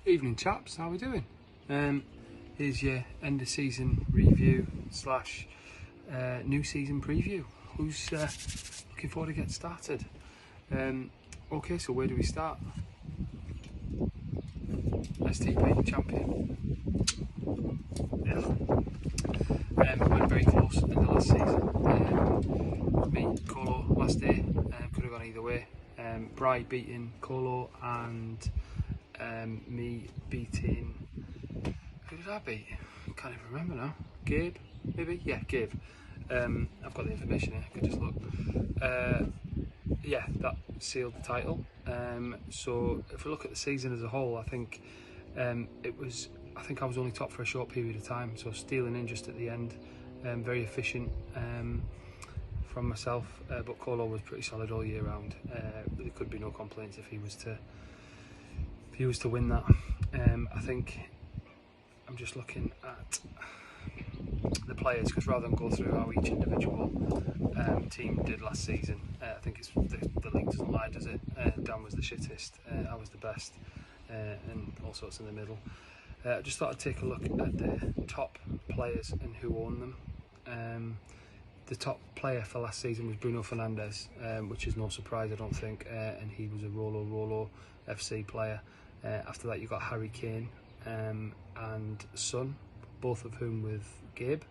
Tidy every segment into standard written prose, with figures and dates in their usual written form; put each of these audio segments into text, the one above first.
Evening chaps, how are we doing? Here's your end of season review slash new season preview. Who's looking forward to getting started? Okay, so where do we start? STP champion. Yeah. Went very close in the last season. Me, Colo last day, could have gone either way. Bry beating Colo and me beating, who did I beat? I can't even remember now. Gabe, maybe? Yeah, Gabe. I've got the information here, I could just look. Yeah, that sealed the title. So if we look at the season as a whole, I think I was only top for a short period of time, so stealing in just at the end. Very efficient from myself, but Colo was pretty solid all year round. There could be no complaints if he was to win that. I think I'm just looking at the players, because rather than go through how each individual team did last season, I think it's the league doesn't lie, does it? Dan was the shittest, I was the best, and all sorts in the middle. I just thought I'd take a look at the top players and who owned them. The top player for last season was Bruno Fernandes, which is no surprise, I don't think, and he was a Rolo FC player. After that, you got Harry Kane and Son, both of whom with Gabe.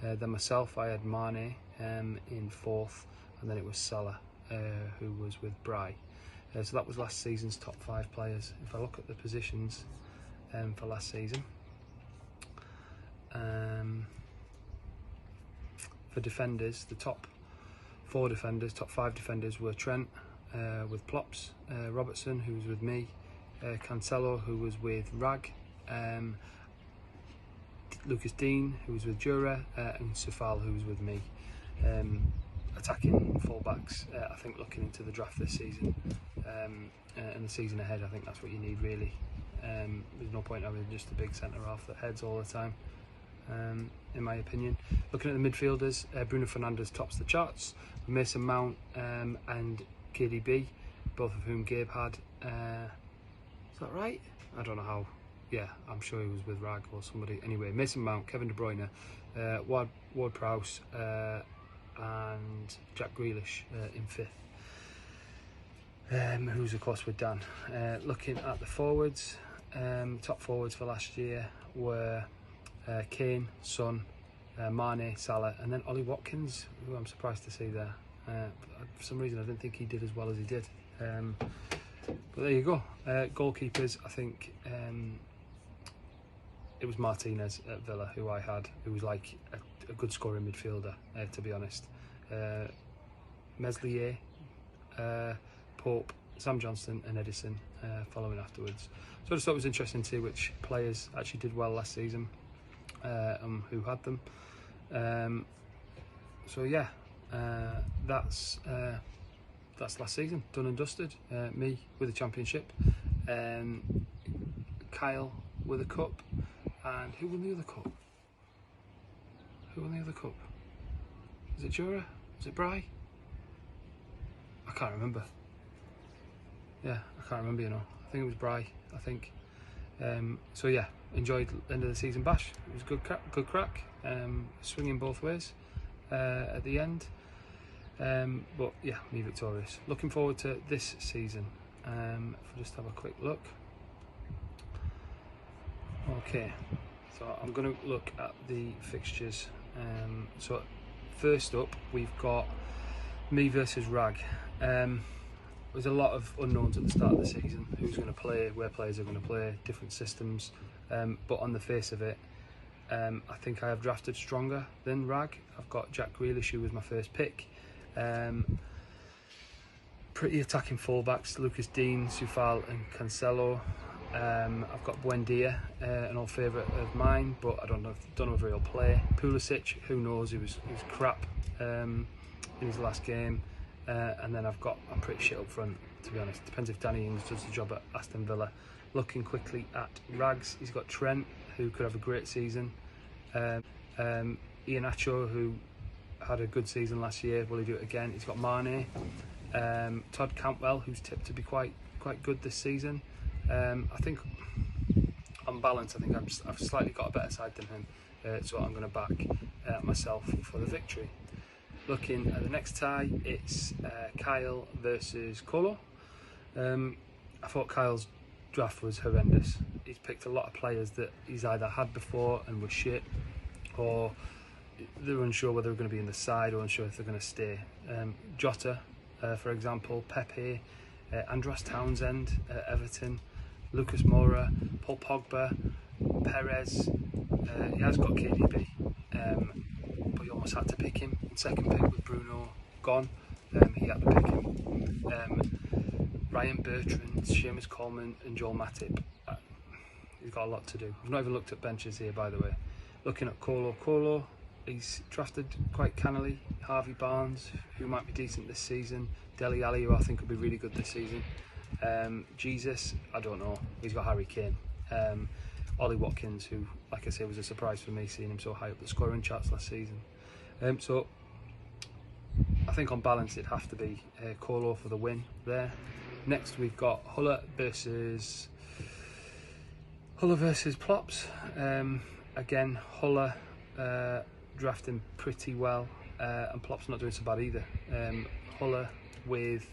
Then myself, I had Mane in fourth, and then it was Salah, who was with Bry. So that was last season's top 5 players. If I look at the positions for last season, for defenders, the top 5 defenders were Trent with Plops, Robertson, who was with me, Cancelo, who was with Rag, Lucas Dean, who was with Jura, and Sufal, who was with me. Attacking fullbacks, I think looking into the draft this season and the season ahead, I think that's what you need really. There's no point having just a big centre half that heads all the time, in my opinion. Looking at the midfielders, Bruno Fernandes tops the charts, Mason Mount and KDB, both of whom Gabe had. Is that right? I don't know how. Yeah, I'm sure he was with Rag or somebody. Anyway, Mason Mount, Kevin De Bruyne, Ward-Prowse and Jack Grealish in 5th, who's of course with Dan. Looking at the forwards, top forwards for last year were Kane, Son, Mane, Salah, and then Ollie Watkins, who I'm surprised to see there. For some reason I didn't think he did as well as he did. But there you go. Goalkeepers, I think it was Martinez at Villa who I had, who was like a good scoring midfielder, to be honest. Meslier, Pope, Sam Johnston and Edison following afterwards. So I just thought it was interesting to see which players actually did well last season, who had them. So yeah, that's last season, done and dusted. Me with a championship, Kyle with a cup, and who won the other cup? Was it Jura? Was it Bry? I can't remember. Yeah, I can't remember, you know. I think it was Bry, I think. So yeah, enjoyed the end of the season bash. It was good crack, swinging both ways at the end. But yeah, me victorious. Looking forward to this season. If I just have a quick look. Okay, so I'm going to look at the fixtures. So first up, we've got me versus Rag. There's a lot of unknowns at the start of the season. Who's going to play, where players are going to play, different systems. But on the face of it, I think I have drafted stronger than Rag. I've got Jack Grealish, who was my first pick. Pretty attacking fullbacks, Lucas Dean, Sufal and Cancelo. I've got Buendia, an old favourite of mine, but I don't know if he'll play. Pulisic, who knows, he was crap in his last game. And then I'm pretty shit up front, to be honest. Depends if Danny Ings does the job at Aston Villa. Looking quickly at Rags, he's got Trent, who could have a great season. Iheanacho, who had a good season last year, will he do it again? He's got Mane. Todd Cantwell, who's tipped to be quite good this season. I think on balance, I think I've slightly got a better side than him, so I'm going to back myself for the victory. Looking at the next tie, it's Kyle versus Colo. I thought Kyle's draft was horrendous. He's picked a lot of players that he's either had before and were shit, or they're unsure whether they're going to be in the side or unsure if they're going to stay. Jota, for example, Pepe, Andros Townsend at Everton, Lucas Moura, Paul Pogba, Perez. He has got KDB, but he almost had to pick him in second pick with Bruno gone. He had to pick him. Ryan Bertrand, Seamus Coleman and Joel Matip. He's got a lot to do. I've not even looked at benches here, by the way. Looking at Colo, he's drafted quite cannily. Harvey Barnes, who might be decent this season. Dele Alli, who I think will be really good this season. Jesus, I don't know. He's got Harry Kane. Ollie Watkins, who, like I say, was a surprise for me seeing him so high up the scoring charts last season. So I think on balance it'd have to be Colo for the win there. Next we've got Huller versus Plops. Again, Huller drafting pretty well, and Plops not doing so bad either. Huller with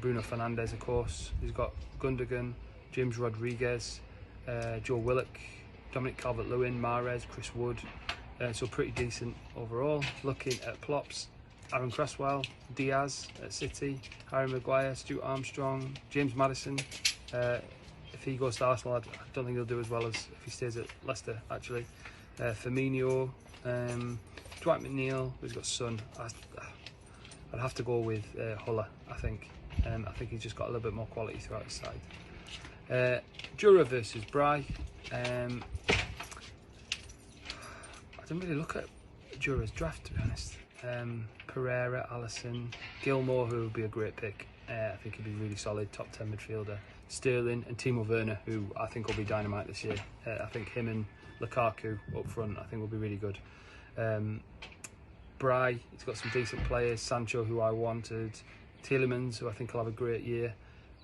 Bruno Fernandes, of course. He's got Gundogan, James Rodriguez, Joe Willock, Dominic Calvert-Lewin, Mahrez, Chris Wood. So pretty decent overall. Looking at Plops, Aaron Cresswell, Diaz at City, Harry Maguire, Stuart Armstrong, James Maddison. If he goes to Arsenal, I don't think he'll do as well as if he stays at Leicester, actually. Firmino, Dwight McNeil, who's got Son. I'd have to go with Huller, I think. I think he's just got a little bit more quality throughout his side. Jura versus Bry. I didn't really look at Jura's draft, to be honest. Pereira, Alisson, Gilmore, who would be a great pick. I think he'd be really solid, top 10 midfielder. Sterling and Timo Werner, who I think will be dynamite this year. I think him and Lukaku up front, I think will be really good. Bry, he's got some decent players. Sancho, who I wanted. Tielemans, who I think will have a great year.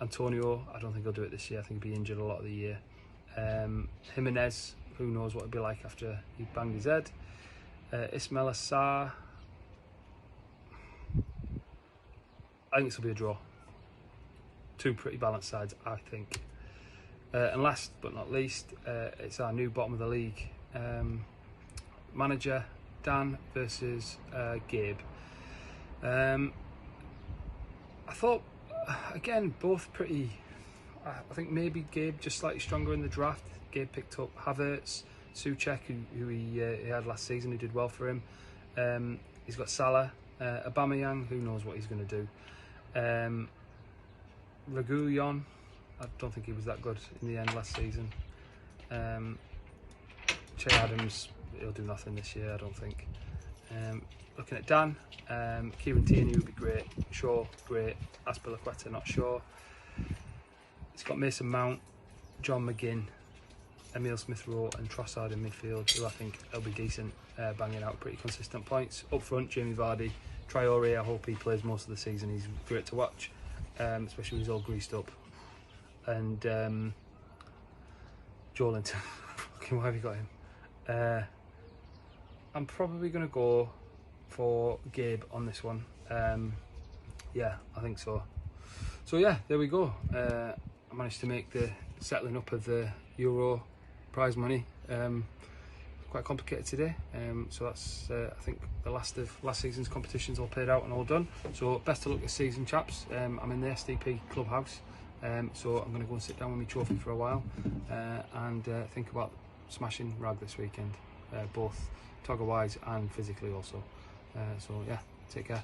Antonio, I don't think he'll do it this year. I think he'll be injured a lot of the year. Jimenez, who knows what it'll be like after he banged his head. Ismail Assar, I think this will be a draw. Two pretty balanced sides, I think. And last but not least, it's our new bottom of the league manager, Dan versus Gabe. I thought, again, both pretty. I think maybe Gabe just slightly stronger in the draft. Gabe picked up Havertz, Souček, who he had last season, who did well for him. He's got Salah, Aubameyang, who knows what he's going to do. Reguilon, I don't think he was that good in the end last season. Che Adams, he'll do nothing this year, I don't think. Looking at Dan, Kieran Tierney would be great. Shaw, great. Azpilicueta, not sure. He's got Mason Mount, John McGinn, Emile Smith-Rowe and Trossard in midfield, who I think will be decent, banging out pretty consistent points. Up front, Jamie Vardy. Traore, I hope he plays most of the season. He's great to watch, especially when he's all greased up. And Joelinton, why have you got him? I'm probably going to go for Gabe on this one. Yeah, I think so. So yeah, there we go. I managed to make the settling up of the Euro prize money quite complicated today. So that's I think the last season's competitions all paid out and all done. So best of luck this season, chaps. I'm in the SDP clubhouse, so I'm going to go and sit down with my trophy for a while and think about smashing Rag this weekend, both Togger wise and physically also. So yeah, take care.